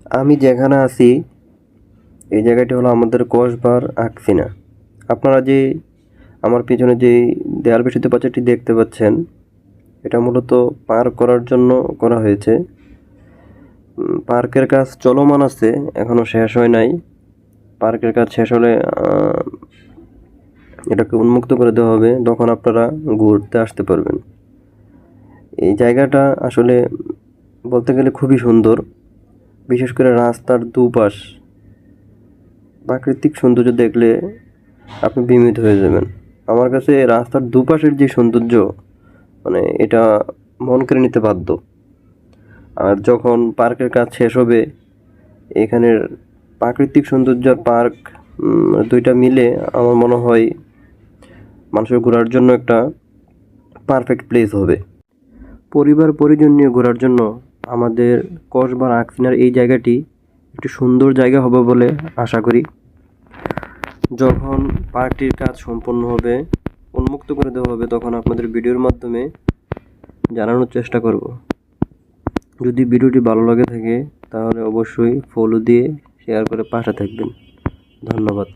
আমি যেখানে আছি এই জায়গাটি হলো আমাদের কসবার আকসিনা। আপনারা যে আমার পিছনে যে দেয়াল বেষ্টিত প্রাচীরটি দেখতে পাচ্ছেন, এটা মূলত পার্ক করার জন্য করা হয়েছে। পার্কের কাজ চলমান আছে, এখনো শেষ হয় নাই। পার্কের কাজ শেষ হলে এটাকে উন্মুক্ত করে দেওয়া হবে, তখন আপনারা ঘুরতে আসতে পারবেন। এই জায়গাটা আসলে বলতে গেলে খুবই সুন্দর, বিশেষ করে রাস্তার দুপাশ প্রাকৃতিক সৌন্দর্য দেখলে আপনি বিস্মিত হয়ে যাবেন। আমার কাছে রাস্তার দুপাশের যে সৌন্দর্য, মানে এটা মন কেড়ে নিতে বাধ্য। আর যখন পার্কের কাজ শেষ হবে, এখানের প্রাকৃতিক সৌন্দর্য আর পার্ক দুইটা মিলে আমার মনে হয় মানুষের ঘোরার জন্য একটা পারফেক্ট প্লেস হবে। পরিবার পরিজন নিয়ে ঘোরার জন্য আমাদের কসবার আকসিনার এই জায়গাটি একটি সুন্দর জায়গা হবে বলে আশা করি। যখন পার্কটির কাজ সম্পন্ন হবে, উন্মুক্ত করে দেওয়া হবে, তখন আপনাদের ভিডিওর মাধ্যমে জানানোর চেষ্টা করব। যদি ভিডিওটি ভালো লাগে থাকে তাহলে অবশ্যই ফলো দিয়ে শেয়ার করে পাশে থাকবেন। ধন্যবাদ।